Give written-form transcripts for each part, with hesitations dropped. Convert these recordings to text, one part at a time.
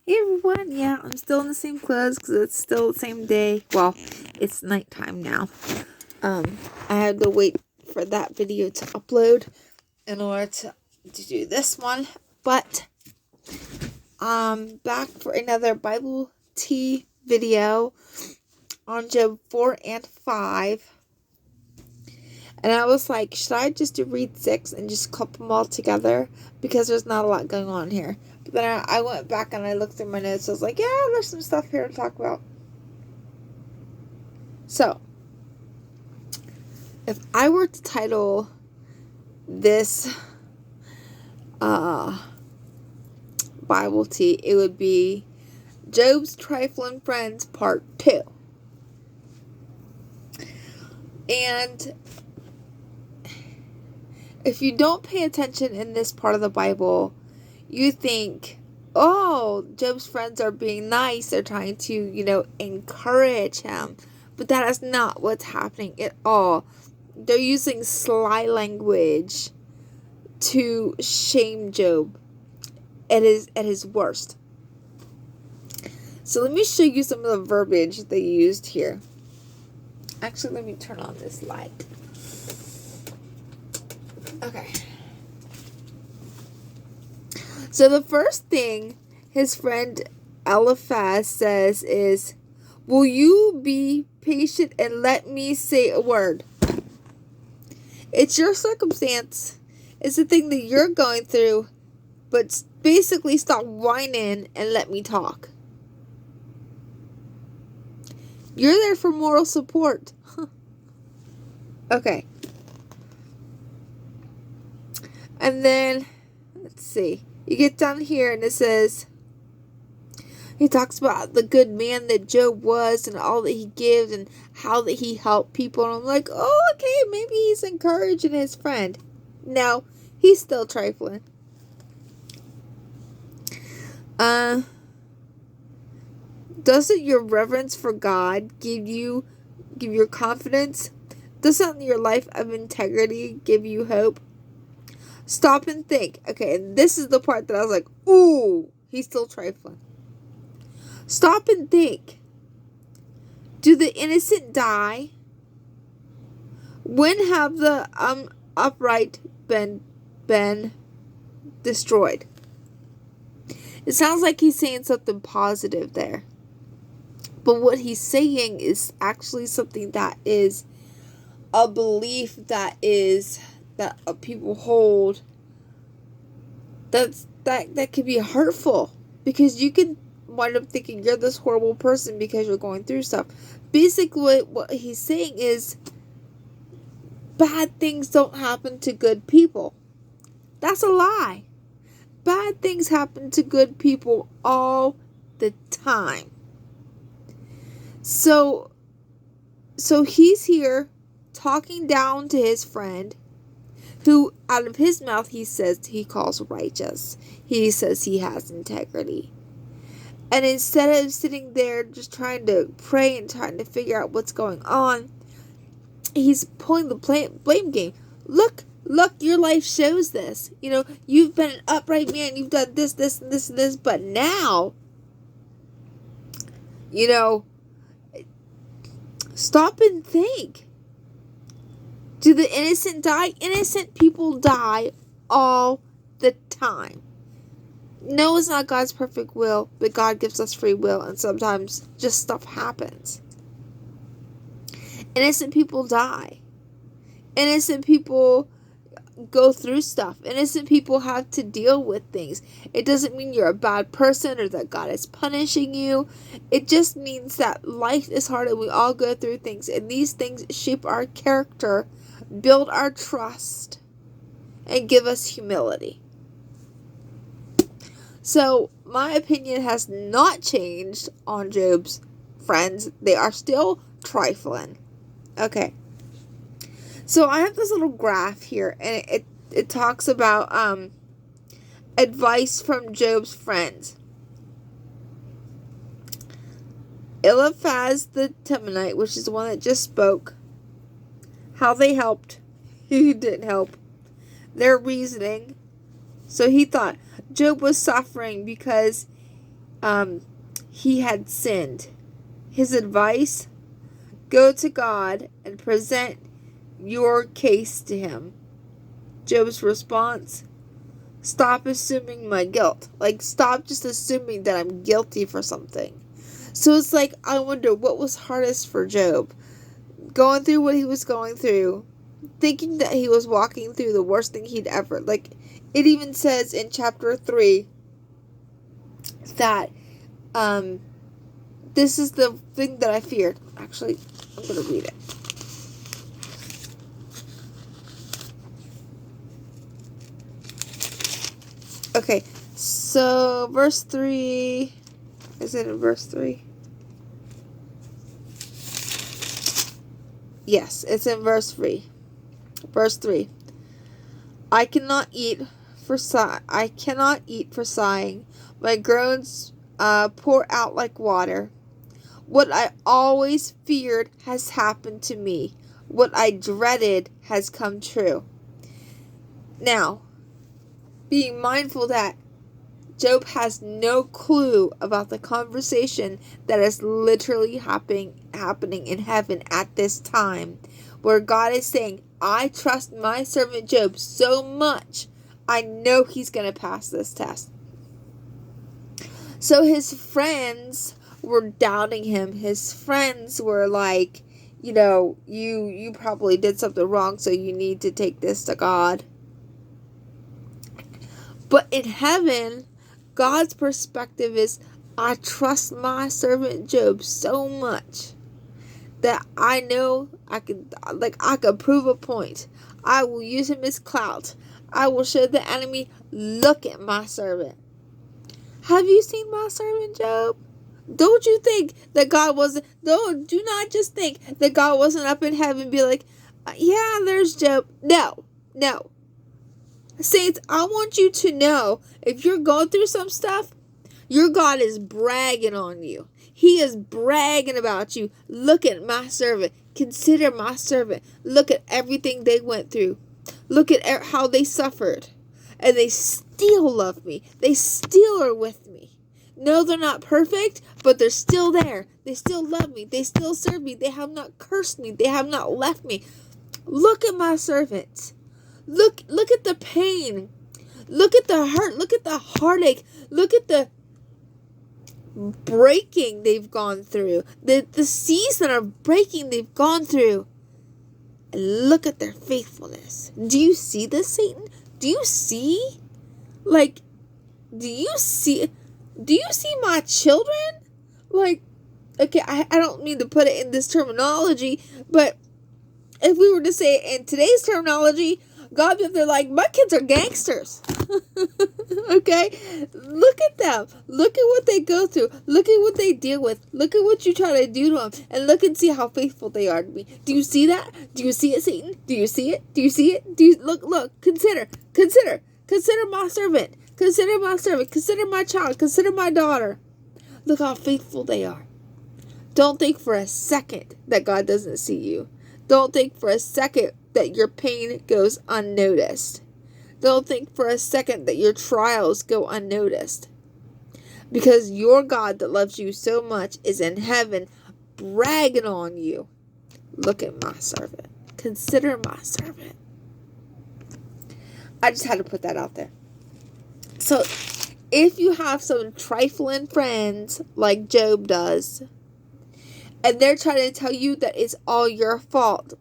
Hey everyone, yeah, I'm still in the same clothes because it's still the same day. Well, it's nighttime now. I had to wait for that video to upload in order to do this one. But back for another Bible tea video on Job 4 and 5. And I was like, should I just read 6 and just clump them all together? Because there's not a lot going on here. But then I went back and I looked through my notes. I was like, yeah, there's some stuff here to talk about. So, if I were to title this Bible tea, it would be Job's Trifling Friends Part 2. And if you don't pay attention in this part of the Bible, you think, oh, Job's friends are being nice. They're trying to, encourage him. But that is not what's happening at all. They're using sly language to shame Job at his worst. So let me show you some of the verbiage they used here. Actually, let me turn on this light. Okay. So the first thing his friend Eliphaz says is, will you be patient and let me say a word? It's your circumstance. It's the thing that you're going through. But basically stop whining and let me talk. You're there for moral support. Okay. And then, let's see. You get down here and it says, he talks about the good man that Job was and all that he gives and how that he helped people. And I'm like, oh, okay, maybe he's encouraging his friend. No, he's still trifling. Doesn't your reverence for God give your confidence? Doesn't your life of integrity give you hope? Stop and think. Okay, and this is the part that I was like, ooh, he's still trifling. Stop and think. Do the innocent die? When have the upright been destroyed? It sounds like he's saying something positive there. But what he's saying is actually something that is a belief that people hold that could be hurtful, because you can wind up thinking you're this horrible person because you're going through stuff. Basically, what he's saying is bad things don't happen to good people. That's a lie. Bad things happen to good people all the time. So he's here talking down to his friend, who out of his mouth he says he calls righteous. He says he has integrity. And instead of sitting there just trying to pray and trying to figure out what's going on, he's pulling the blame game. Look, your life shows this. You've been an upright man. You've done this, and this, and this. But now, stop and think. Do the innocent die? Innocent people die all the time. No, it's not God's perfect will, but God gives us free will, and sometimes just stuff happens. Innocent people die. Innocent people go through stuff. Innocent people have to deal with things. It doesn't mean you're a bad person or that God is punishing you. It just means that life is hard and we all go through things, and these things shape our character, build our trust, and give us humility. So, my opinion has not changed on Job's friends. They are still trifling. Okay. So, I have this little graph here, and it talks about advice from Job's friends. Eliphaz the Temanite, which is the one that just spoke, how they helped, who didn't help, their reasoning. So he thought Job was suffering because he had sinned. His advice: go to God and present your case to him. Job's response: stop assuming my guilt. Like, stop just assuming that I'm guilty for something. So it's like, I wonder what was hardest for Job. Going through what he was going through, thinking that he was walking through the worst thing he'd ever. Like, it even says in chapter 3 that this is the thing that I feared. Actually, I'm going to read it. Okay, so verse 3. Is it in verse 3? Yes, it's in verse 3. Verse 3. I cannot eat for sighing. My groans pour out like water. What I always feared has happened to me. What I dreaded has come true. Now, being mindful that Job has no clue about the conversation that is literally happening in heaven at this time, where God is saying, I trust my servant Job so much, I know he's going to pass this test. So his friends were doubting him. His friends were like, you probably did something wrong, so you need to take this to God. But in heaven, God's perspective is, I trust my servant Job so much that I know I could prove a point. I will use him as clout. I will show the enemy, look at my servant. Have you seen my servant Job? Don't you think that God wasn't, do not just think that God wasn't up in heaven and be like, yeah, there's Job. No. Saints, I want you to know, if you're going through some stuff, your God is bragging on you. He is bragging about you. Look at my servant. Consider my servant. Look at everything they went through. Look at how they suffered. And they still love me. They still are with me. No, they're not perfect, but they're still there. They still love me. They still serve me. They have not cursed me. They have not left me. Look at my servant. Look at the pain. Look at the hurt. Look at the heartache. Look at the breaking they've gone through. The season of breaking they've gone through. And look at their faithfulness. Do you see this, Satan? Do you see? Do you see my children? Okay, I don't mean to put it in this terminology, but if we were to say it in today's terminology, God, they're like, my kids are gangsters. Okay? Look at them. Look at what they go through. Look at what they deal with. Look at what you try to do to them. And look and see how faithful they are to me. Do you see that? Do you see it, Satan? Do you see it? Do you see it? Look, consider my servant. Consider my servant. Consider my child. Consider my daughter. Look how faithful they are. Don't think for a second that God doesn't see you. Don't think for a second that your pain goes unnoticed. Don't think for a second that your trials go unnoticed. Because your God that loves you so much is in heaven bragging on you. Look at my servant. Consider my servant. I just had to put that out there. So, if you have some trifling friends like Job does, and they're trying to tell you that it's all your fault,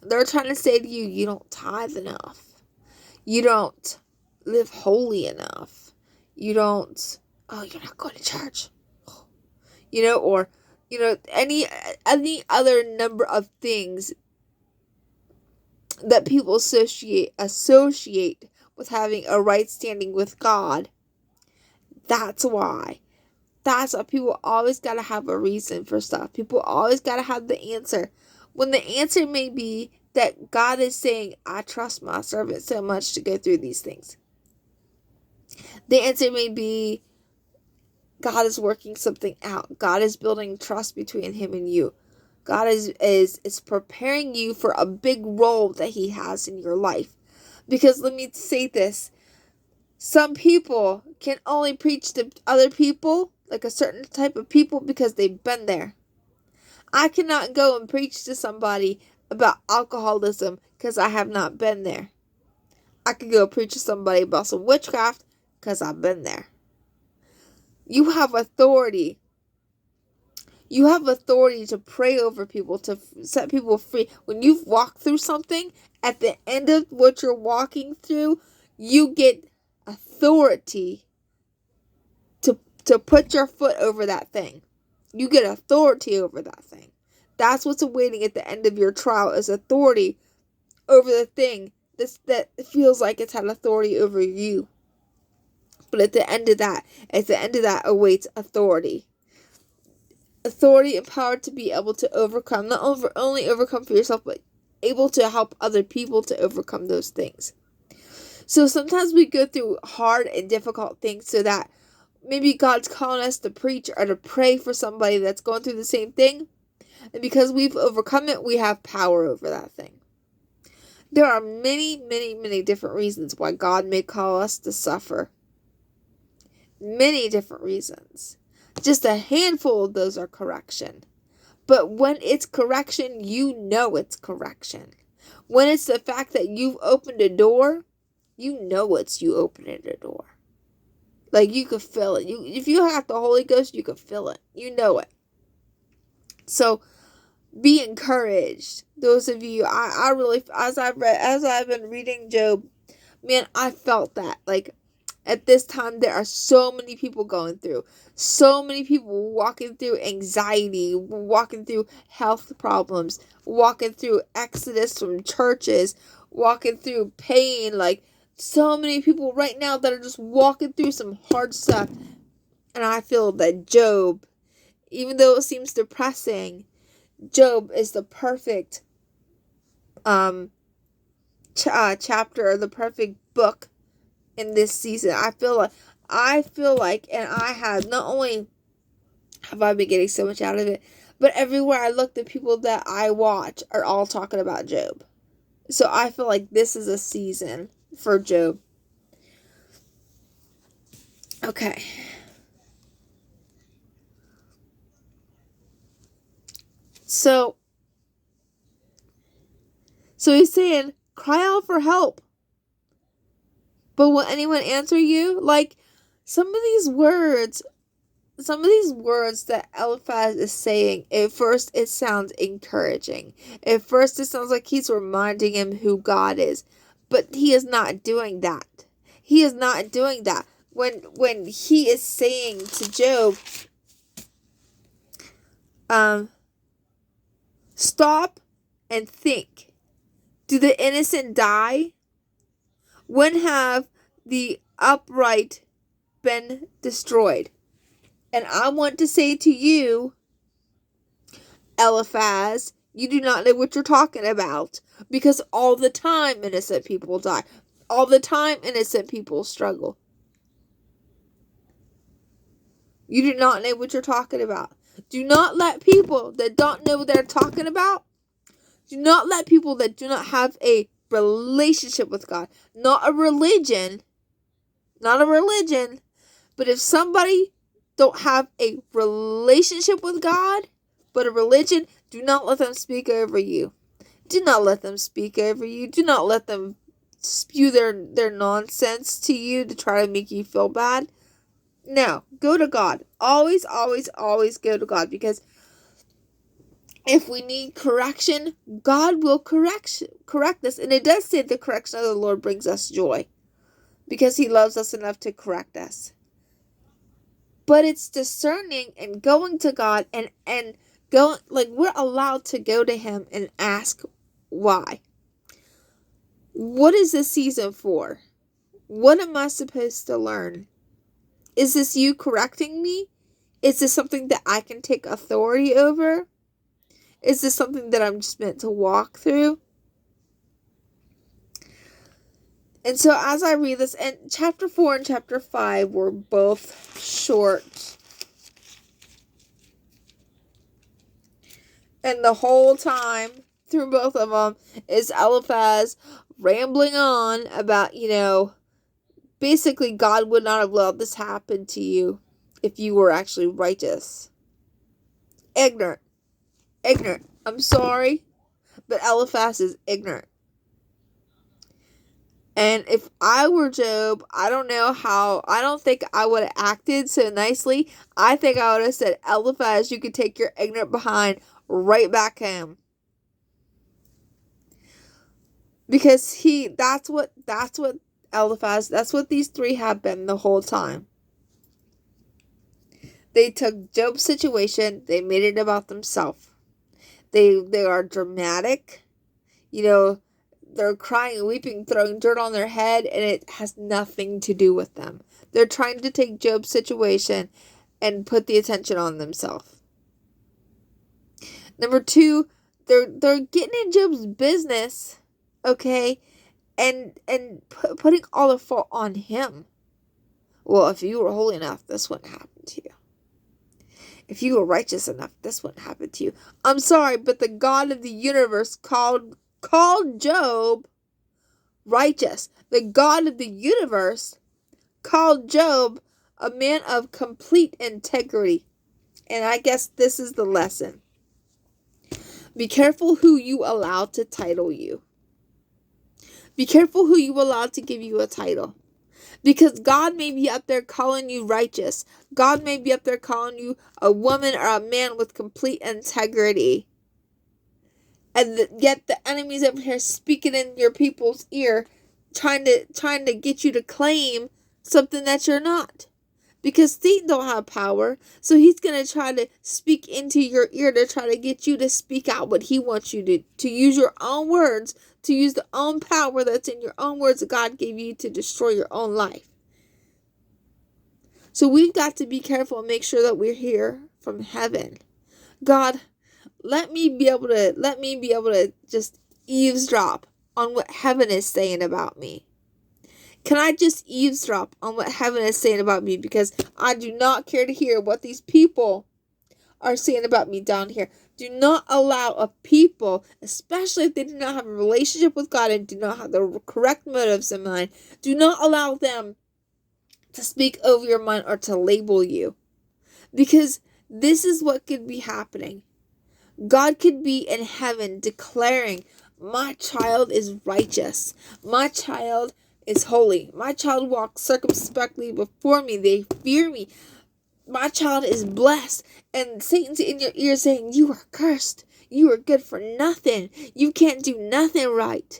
they're trying to say to you, you don't tithe enough. You don't live holy enough. You're not going to church. Or any other number of things that people associate with having a right standing with God. That's why. That's why people always got to have a reason for stuff. People always got to have the answer. When the answer may be that God is saying, I trust my servant so much to go through these things. The answer may be, God is working something out. God is building trust between him and you. God is preparing you for a big role that he has in your life. Because let me say this. Some people can only preach to other people like a certain type of people because they've been there. I cannot go and preach to somebody about alcoholism because I have not been there. I could go preach to somebody about some witchcraft because I've been there. You have authority. You have authority to pray over people, to set people free. When you've walked through something, at the end of what you're walking through, you get authority to put your foot over that thing. You get authority over that thing. That's what's awaiting at the end of your trial, is authority over the thing that feels like it's had authority over you. But at the end of that awaits authority. Authority and power to be able to overcome, not only overcome for yourself, but able to help other people to overcome those things. So sometimes we go through hard and difficult things so that maybe God's calling us to preach or to pray for somebody that's going through the same thing. And because we've overcome it, we have power over that thing. There are many, many, many different reasons why God may call us to suffer. Many different reasons. Just a handful of those are correction. But when it's correction, you know it's correction. When it's the fact that you've opened a door, you know it's you opening a door. Like, you could feel it. If you have the Holy Ghost, you could feel it. You know it. So, be encouraged. Those of you, I really, as I've been reading Job, man, I felt that. Like, at this time, there are so many people going through. So many people walking through anxiety, walking through health problems, walking through exodus from churches, walking through pain, like, so many people right now that are just walking through some hard stuff. And I feel that Job, even though it seems depressing, Job is the perfect chapter, the perfect book in this season. I feel like, and I have, not only have I been getting so much out of it, but everywhere I look, the people that I watch are all talking about Job. So I feel like this is a season for Job. Okay. So he's saying, cry out for help. But will anyone answer you? Like, some of these words that Eliphaz is saying, at first it sounds encouraging. At first it sounds like he's reminding him who God is. But he is not doing that. He is not doing that. When he is saying to Job, stop and think. Do the innocent die? When have the upright been destroyed? And I want to say to you, Eliphaz, you do not know what you're talking about. Because all the time innocent people die. All the time innocent people struggle. You do not know what you're talking about. Do not let people that don't know what they're talking about, do not let people that do not have a relationship with God, not a religion, but if somebody don't have a relationship with God, but a religion, do not let them speak over you. Do not let them speak over you. Do not let them spew their nonsense to you to try to make you feel bad. No, go to God. Always, always, always go to God, because if we need correction, God will correct us. And it does say the correction of the Lord brings us joy, because he loves us enough to correct us. But it's discerning and going to God and going, like, we're allowed to go to him and ask why. What is this season for? What am I supposed to learn? Is this you correcting me? Is this something that I can take authority over? Is this something that I'm just meant to walk through? And so as I read this, and chapter 4 and chapter 5 were both short. And the whole time through both of them is Eliphaz rambling on about, basically God would not have allowed this happen to you. if you were actually righteous. Ignorant. Ignorant. I'm sorry, but Eliphaz is ignorant. And if I were Job, I don't think I would have acted so nicely. I think I would have said, Eliphaz, you could take your ignorant behind right back home. Because that's what Eliphaz, that's what these three have been the whole time. They took Job's situation, they made it about themselves. They are dramatic, they're crying, weeping, throwing dirt on their head, and it has nothing to do with them. They're trying to take Job's situation and put the attention on themselves. Number two, they're getting in Job's business, okay, and putting all the fault on him. Well, if you were holy enough, this wouldn't happen to you. If you were righteous enough, this wouldn't happen to you. I'm sorry, but the God of the universe called Job righteous. The God of the universe called Job a man of complete integrity. And I guess this is the lesson. Be careful who you allow to title you. Be careful who you allow to give you a title. Because God may be up there calling you righteous. God may be up there calling you a woman or a man with complete integrity. And yet the enemy's over here speaking in your people's ear, trying to get you to claim something that you're not. Because Satan don't have power, so he's going to try to speak into your ear to try to get you to speak out what he wants you to use your own words, to use the own power that's in your own words that God gave you to destroy your own life. So we've got to be careful and make sure that we're here from heaven. God, let me be able to just eavesdrop on what heaven is saying about me. Can I just eavesdrop on what heaven is saying about me? Because I do not care to hear what these people are saying about me down here. Do not allow a people, especially if they do not have a relationship with God and do not have the correct motives in mind, do not allow them to speak over your mind or to label you. Because this is what could be happening. God could be in heaven declaring, my child is righteous. My child is holy. My child walks circumspectly before me. They fear me. My child is blessed. And Satan's in your ear saying, you are cursed. You are good for nothing. You can't do nothing right.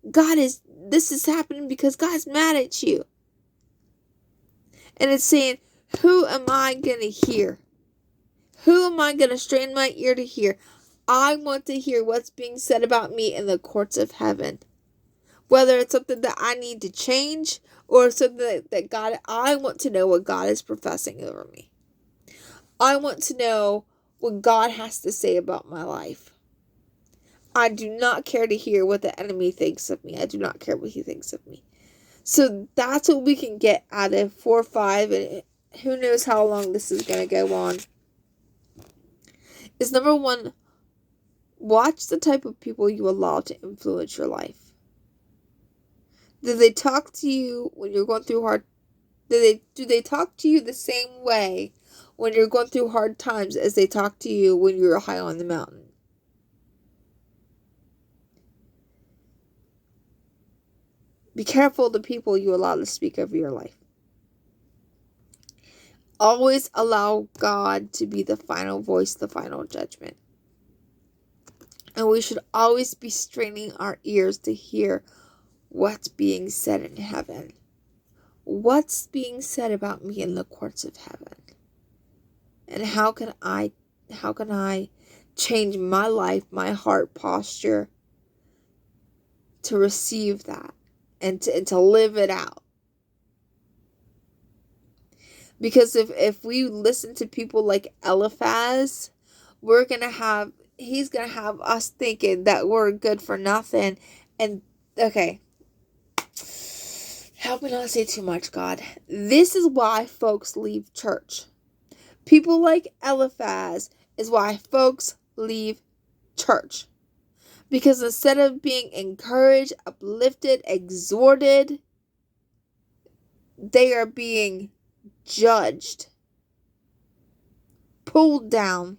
This is happening because God's mad at you. And it's saying, who am I going to hear? Who am I going to strain my ear to hear? I want to hear what's being said about me in the courts of heaven. Whether it's something that I need to change or something that God, I want to know what God is professing over me. I want to know what God has to say about my life. I do not care to hear what the enemy thinks of me. I do not care what he thinks of me. So that's what we can get out of 4-5, and who knows how long this is going to go on. Is number one, watch the type of people you allow to influence your life. Do they talk to you when you're going through hard? Do they talk to you the same way when you're going through hard times as they talk to you when you're high on the mountain? Be careful of the people you allow to speak over your life. Always allow God to be the final voice, the final judgment. And we should always be straining our ears to hear what's being said in heaven. What's being said about me in the courts of heaven? And how can I change my life, my heart posture to receive that and to live it out? Because if we listen to people like Eliphaz, he's gonna have us thinking that we're good for nothing. And okay, help me not say too much, God. This is why folks leave church. People like Eliphaz is why folks leave church. Because instead of being encouraged, uplifted, exhorted, they are being judged. pulled down,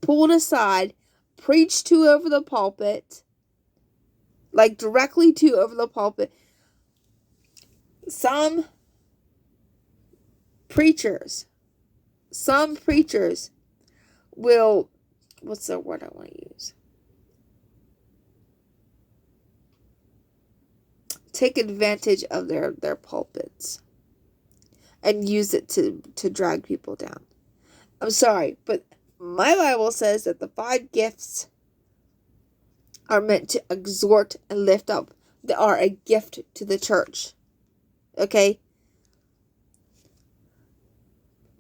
pulled aside, preached to over the pulpit, like directly to over the pulpit. Some preachers will, what's the word I want to use? Take advantage of their pulpits and use it to drag people down. I'm sorry, but my Bible says that the 5 gifts are meant to exhort and lift up. They are a gift to the church. Okay?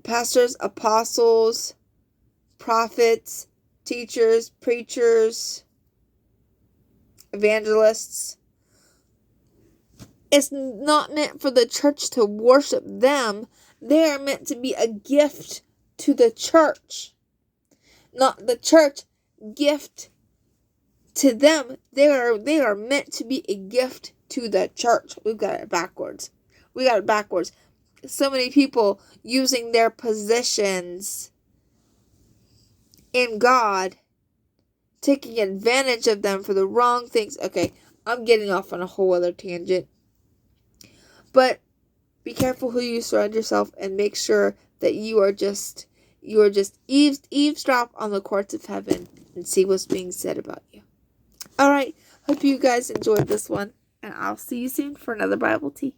Pastors, apostles, prophets, teachers, preachers, evangelists. It's not meant for the church to worship them. They are meant to be a gift to the church. Not the church gift to them. They are meant to be a gift to the church. We've got it backwards. So many people using their positions in God, taking advantage of them for the wrong things. Okay, I'm getting off on a whole other tangent. But be careful who you surround yourself, and make sure that you are just eavesdrop on the courts of heaven and see what's being said about you. All right, hope you guys enjoyed this one, and I'll see you soon for another Bible Tea.